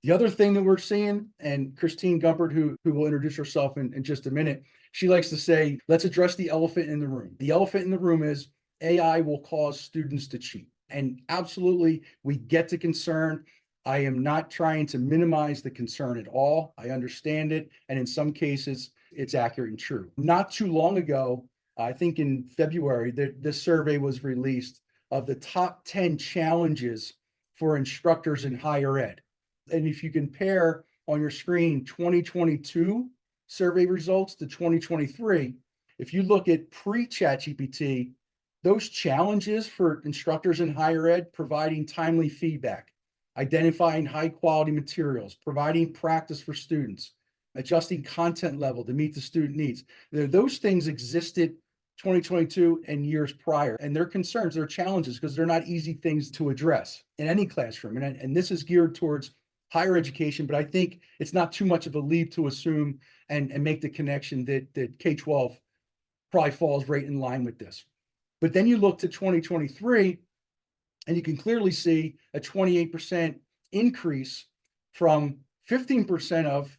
The other thing that we're seeing, and Christine Gumpert, who will introduce herself in just a minute, she likes to say, let's address the elephant in the room. The elephant in the room is AI will cause students to cheat. And absolutely, we get the concern. I am not trying to minimize the concern at all. I understand it. And in some cases, it's accurate and true. Not too long ago, I think in February, this survey was released of the top 10 challenges for instructors in higher ed. And if you compare on your screen 2022 survey results to 2023, if you look at pre-ChatGPT, those challenges for instructors in higher ed, providing timely feedback, identifying high quality materials, providing practice for students, adjusting content level to meet the student needs. Those things existed 2022 and years prior, and they're concerns, they're challenges, because they're not easy things to address in any classroom. And this is geared towards higher education, but I think it's not too much of a leap to assume and make the connection that K-12 probably falls right in line with this. But then you look to 2023, and you can clearly see a 28% increase from 15% of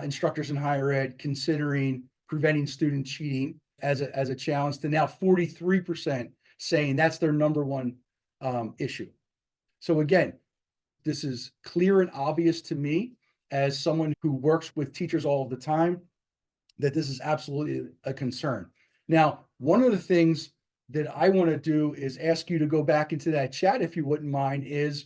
instructors in higher ed considering preventing student cheating as a challenge, to now 43% saying that's their number one issue. So again, this is clear and obvious to me as someone who works with teachers all of the time, that this is absolutely a concern. Now, one of the things that I want to do is ask you to go back into that chat, if you wouldn't mind, is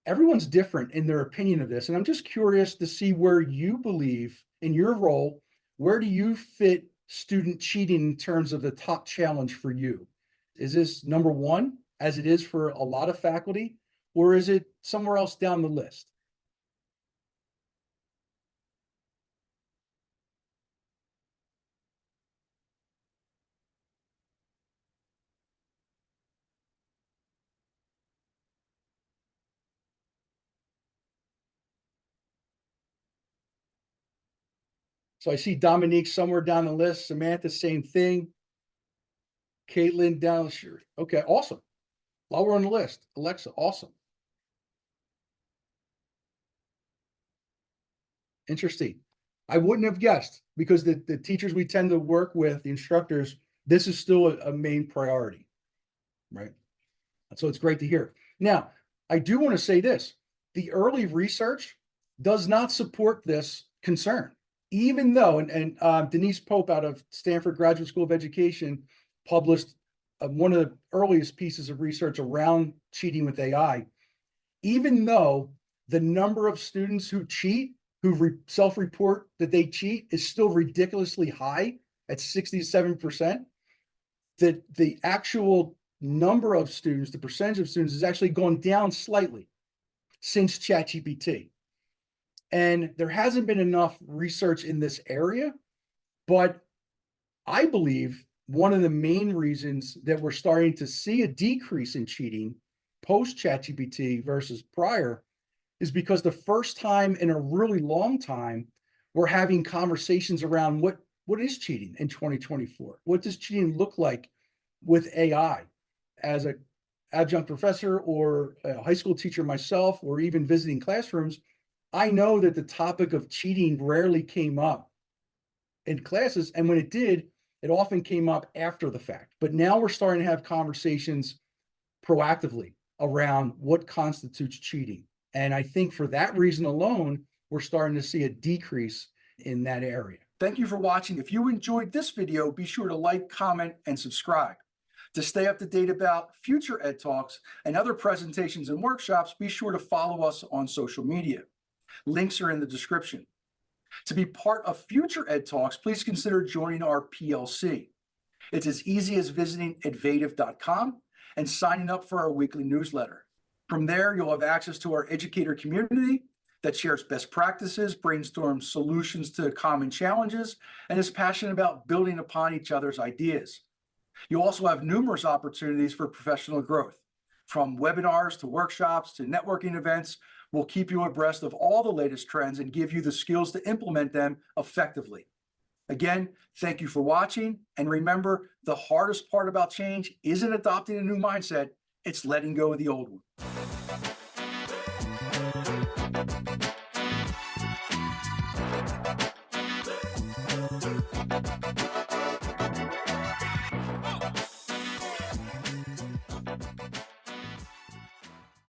everyone's different in their opinion of this. And I'm just curious to see where you believe in your role, where do you fit student cheating in terms of the top challenge for you? Is this number one, as it is for a lot of faculty, or is it somewhere else down the list? So I see Dominique somewhere down the list. Samantha, same thing. Caitlin down the street. Okay, awesome. While we're on the list, Alexa, awesome. Interesting. I wouldn't have guessed, because the teachers we tend to work with, the instructors, this is still a main priority, right? So it's great to hear. Now, I do want to say this, the early research does not support this concern, even though, and Denise Pope out of Stanford Graduate School of Education published one of the earliest pieces of research around cheating with AI, even though the number of students who cheat, who self-report that they cheat, is still ridiculously high at 67%, that the actual number of students, the percentage of students, has actually gone down slightly since ChatGPT. And there hasn't been enough research in this area, but I believe one of the main reasons that we're starting to see a decrease in cheating post ChatGPT versus prior is because the first time in a really long time, we're having conversations around what is cheating in 2024? What does cheating look like with AI? As a adjunct professor or a high school teacher myself, or even visiting classrooms, I know that the topic of cheating rarely came up in classes. And when it did, it often came up after the fact. But now we're starting to have conversations proactively around what constitutes cheating. And I think for that reason alone, we're starting to see a decrease in that area. Thank you for watching. If you enjoyed this video, be sure to like, comment, and subscribe. To stay up to date about future Ed Talks and other presentations and workshops, be sure to follow us on social media. Links are in the description. To be part of future Ed Talks, please consider joining our PLC. It's as easy as visiting edvative.com and signing up for our weekly newsletter. From there, you'll have access to our educator community that shares best practices, brainstorms solutions to common challenges, and is passionate about building upon each other's ideas. You'll also have numerous opportunities for professional growth. From webinars to workshops to networking events, we'll keep you abreast of all the latest trends and give you the skills to implement them effectively. Again, thank you for watching. And remember, the hardest part about change isn't adopting a new mindset, it's letting go of the old one.